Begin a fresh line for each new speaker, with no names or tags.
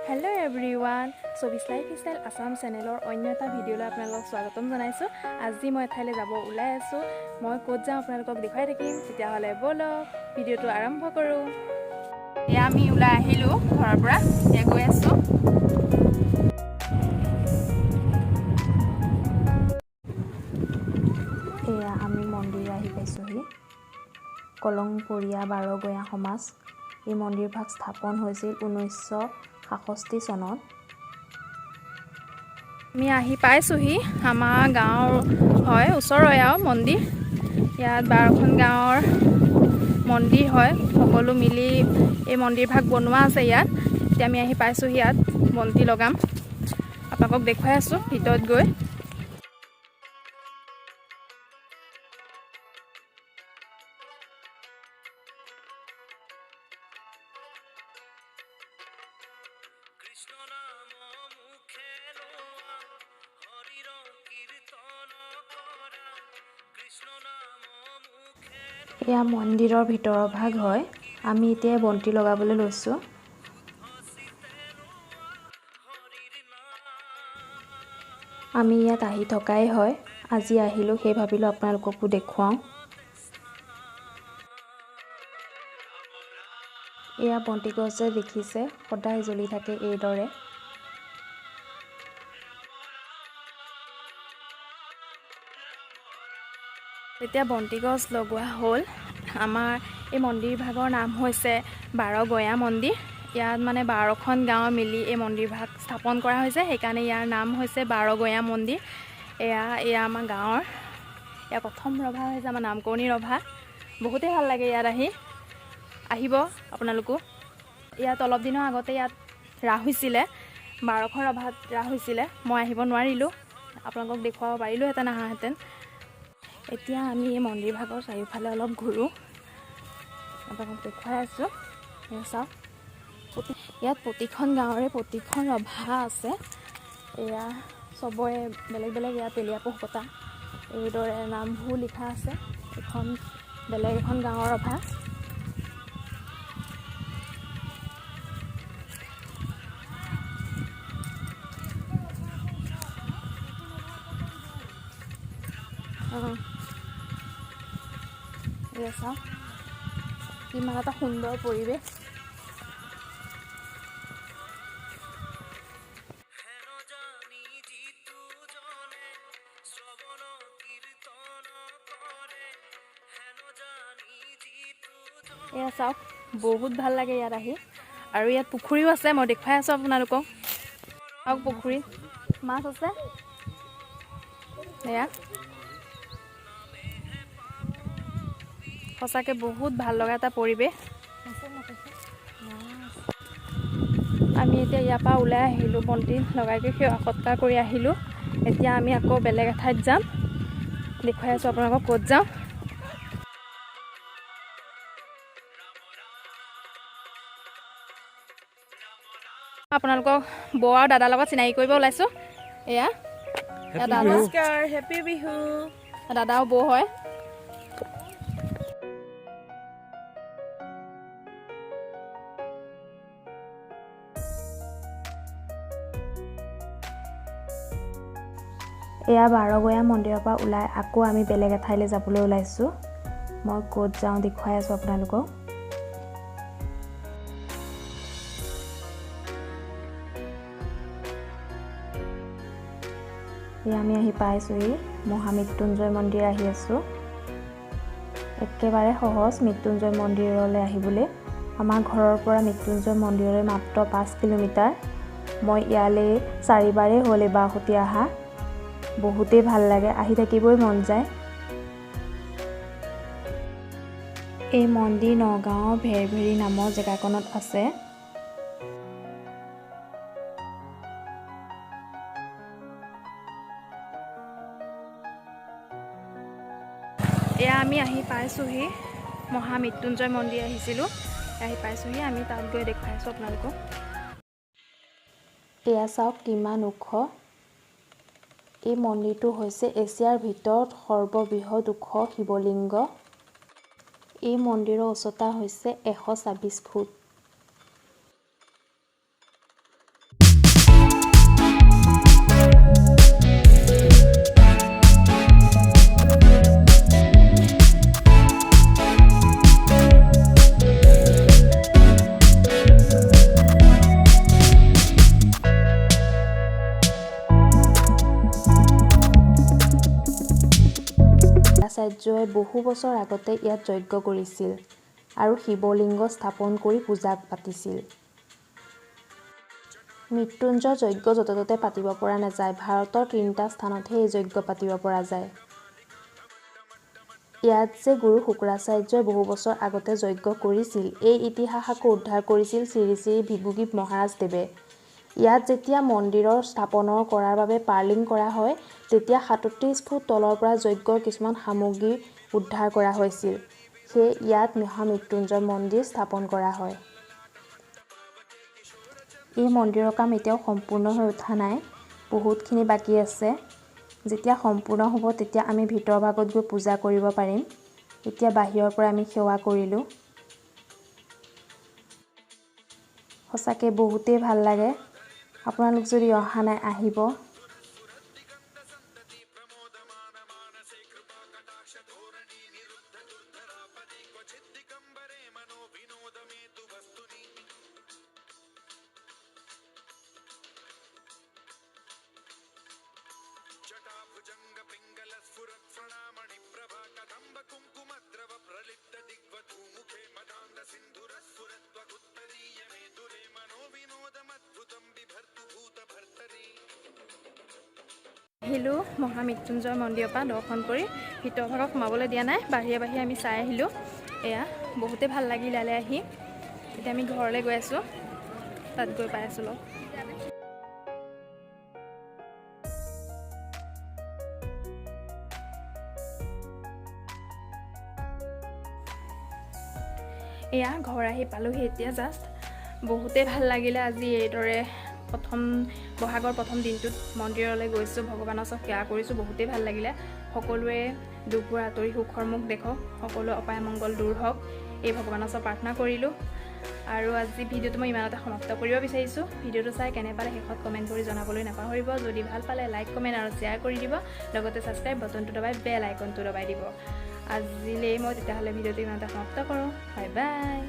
Hello everyone, Sabi's Lifestyle Assam channelor অন্য এটা ভিডিঅ'লৈ আপোনালোকক স্বাগতম জনাইছো। আজি মই এঠাইলৈ যাব ওলাই আছো। মই ক'ত যাম আপোনালোকক দেখাই থাকিম। তেতিয়া হ'লে বলক ভিডিঅ'টো আৰম্ভ কৰো। আমি ওলাই আহিলো ঘৰৰ পৰা। গৈ আছো। আমি মন্দিৰ আহি পাইছোহি। কলংপৰীয়া বাৰগঞা সমাজ। এই মন্দিৰভাগ স্থাপন হৈছিল 1966 চনত। আমি আহি পাইছোহি। আমাৰ গাঁৱৰ হয়, ওচৰৰে আৰু মন্দিৰ। ইয়াত 12খন গাঁৱৰ মন্দিৰ হয়, সকলো মিলি এই মন্দিৰভাগ বনোৱা আছে ইয়াত। এতিয়া আমি আহি পাইছোহি, ইয়াত বন্তি লগাম। আপোনালোকক দেখুৱাই আছো ভিতৰত গৈ। এয়া মন্দিৰৰ ভিতৰৰ ভাগ হয়। আমি এতিয়া বন্তি লগাবলৈ লৈছোঁ। আমি ইয়াত আহি থকাই হয়। আজি আহিলোঁ, সেই ভাবিলোঁ আপোনালোককো দেখুৱাওঁ। এয়া বন্তি গছ যে দেখিছে, সদায় জ্বলি থাকে এইদৰে। এতিয়া বন্তি গছ লগোৱা হ'ল। আমাৰ এই মন্দিৰ ভাগৰ নাম হৈছে বাৰগঞা মন্দিৰ। ইয়াত মানে 12খন গাঁও মিলি এই মন্দিৰ ভাগ স্থাপন কৰা হৈছে, সেইকাৰণে ইয়াৰ নাম হৈছে বাৰগঞা মন্দিৰ। এয়া আমাৰ গাঁৱৰ এয়া প্ৰথম ৰভা হৈছে আমাৰ নামকৰণী ৰভা। বহুতেই ভাল লাগে ইয়াত আহিব আপোনালোকো। ইয়াত অলপ দিনৰ আগতে ইয়াত ৰাস হৈছিলে, 12খন ৰভাত ৰাস হৈছিলে। মই আহিব নোৱাৰিলোঁ, আপোনালোকক দেখুৱাব পাৰিলোঁহেঁতেন, আহাহেঁতেন। এতিয়া আমি এই মন্দিৰ ভাগৰ চাৰিওফালে অলপ ঘূৰোঁ। আপোনালোকক দেখুৱাই আছোঁ। চাওক, ইয়াত প্ৰতিখন গাঁৱৰে প্ৰতিখন ৰভা আছে। এয়া চবৰে বেলেগ বেলেগ ইয়াত তেলীয়াপোহ পতা এইদৰে নামবোৰ লিখা আছে। এখন বেলেগ এখন গাঁৱৰ ৰভা। চাওক, ইমান এটা সুন্দৰ পৰিৱেশ। এয়া চাওক, বহুত ভাল লাগে ইয়াত আহি। আৰু ইয়াত পুখুৰীও আছে, মই দেখুৱাই আছোঁ আপোনালোকক। চাওক, পুখুৰীত মাছ আছে। এয়া সঁচাকৈ বহুত ভাল লগা এটা পৰিৱেশ। আমি এতিয়া ইয়াৰ পৰা ওলাই আহিলোঁ, বন্তি লগাইকৈ সেৱা সৎকাৰ কৰি আহিলোঁ। এতিয়া আমি আকৌ বেলেগ এঠাইত যাম। দেখুৱাই আছোঁ আপোনালোকক ক'ত যাওঁ। আপোনালোকক বৌ আৰু দাদাৰ লগত চিনাকি কৰিব ওলাইছোঁ। এয়া নমস্কাৰ, হেপী বিহু। দাদা আৰু বৌ হয়। এয়া বাৰগঞা মন্দিৰৰ পৰা ওলাই আকৌ আমি বেলেগ এঠাইলৈ যাবলৈ ওলাইছোঁ। মই ক'ত যাওঁ দেখুৱাই আছোঁ আপোনালোকক। এয়া আমি আহি পাইছোঁহি, মহা মৃত্যুঞ্জয় মন্দিৰ আহি আছোঁ। একেবাৰে সহজ মৃত্যুঞ্জয় মন্দিৰলৈ আহিবলৈ। আমাৰ ঘৰৰ পৰা মৃত্যুঞ্জয় মন্দিৰলৈ মাত্ৰ 5 কিলোমিটাৰ। মই ইয়ালৈ 4বাৰেই হ'ল এইবাৰ সৈতে অহা। বহুতেই ভাল লাগে, আহি থাকিবই মন যায়। এই মন্দিৰ নগাঁৱৰ ভেৰভেৰি নামৰ জেগাকণত আছে। এয়া আমি আহি পাইছোঁহি, মহা মৃত্যুঞ্জয় মন্দিৰ আহিছিলোঁ। আহি পাইছোঁহি, আমি তাত গৈ দেখুৱাইছোঁ আপোনালোকক। এয়া চাওক কিমান ওখ। এই মন্দিৰটো হৈছে এছিয়াৰ ভিতৰত সৰ্ববৃহৎ ওখ শিৱলিংগ। এই মন্দিৰৰ উচ্চতা হৈছে 126 ফুট।
মৃত্যুঞ্জয়ে বহু বছৰ আগতে ইয়াত যজ্ঞ কৰিছিল আৰু শিৱলিংগ স্থাপন কৰি পূজা পাতিছিল। মৃত্যুঞ্জয় যজ্ঞ য'তে ত'তে পাতিব পৰা নাযায়। ভাৰতৰ 3টা স্থানতহে এই যজ্ঞ পাতিব পৰা যায়। ইয়াত যে গুৰু শুক্ৰাচাৰ্যই বহু বছৰ আগতে যজ্ঞ কৰিছিল, এই ইতিহাস আকৌ উদ্ধাৰ কৰিছিল শ্ৰী শ্ৰী ভিভুগী মহাৰাজ দেৱে। ইয়াত যেতিয়া মন্দিৰৰ স্থাপনৰ কৰাৰ বাবে পাৰ্লিং কৰা হয়, তেতিয়া 37 ফুট তলৰ পৰা যজ্ঞৰ কিছুমান সামগ্ৰী উদ্ধাৰ কৰা হৈছিল। সেয়ে ইয়াত মহা মৃত্যুঞ্জয় মন্দিৰ স্থাপন কৰা হয়। এই মন্দিৰৰ কাম এতিয়াও সম্পূৰ্ণ হৈ উঠা নাই, বহুতখিনি বাকী আছে। যেতিয়া সম্পূৰ্ণ হ'ব তেতিয়া আমি ভিতৰ ভাগত গৈ পূজা কৰিব পাৰিম। এতিয়া বাহিৰৰ পৰা আমি সেৱা কৰিলোঁ। সঁচাকৈ বহুতেই ভাল লাগে। আপোনালোক যদি অহা নাই আহিব।
আহিলোঁ মহা মৃত্যুঞ্জয় মন্দিৰৰ পৰা দৰ্শন কৰি, ভিতৰ ভাগত সোমাবলৈ দিয়া নাই, বাহিৰে বাহিৰে আমি চাই আহিলোঁ। এয়া বহুতেই ভাল লাগিল ইয়ালৈ আহি। এতিয়া আমি ঘৰলৈ গৈ আছোঁ, তাত গৈ পাই আছোঁ লগ। এয়া ঘৰ আহি পালোহি এতিয়া জাষ্ট। বহুতেই ভাল লাগিলে আজি এইদৰে বহাগৰ প্ৰথম দিনটোত মন্দিৰলৈ গৈছোঁ, ভগৱানৰ ওচৰত সেৱা কৰিছোঁ, বহুতেই ভাল লাগিলে। সকলোৱে দুখবোৰ আঁতৰি সুখৰ মুখ দেখক, সকলোৱে অপায় মংগল দূৰ হওক, এই ভগৱানৰ ওচৰত প্ৰাৰ্থনা কৰিলোঁ। আৰু আজি ভিডিঅ'টো মই ইমানতে সমাপ্ত কৰিব বিচাৰিছোঁ। ভিডিঅ'টো চাই কেনে পালে শেষত কমেণ্ট কৰি জনাবলৈ নাপাহৰিব। যদি ভাল পালে লাইক, কমেণ্ট আৰু শ্বেয়াৰ কৰি দিব। লগতে ছাবস্ক্ৰাইব বাটনটো দবাই বেল আইকনটো দবাই দিব। আজিলৈ মই তেতিয়াহ'লে ভিডিঅ'টো ইমানতে সমাপ্ত কৰোঁ। Bye bye.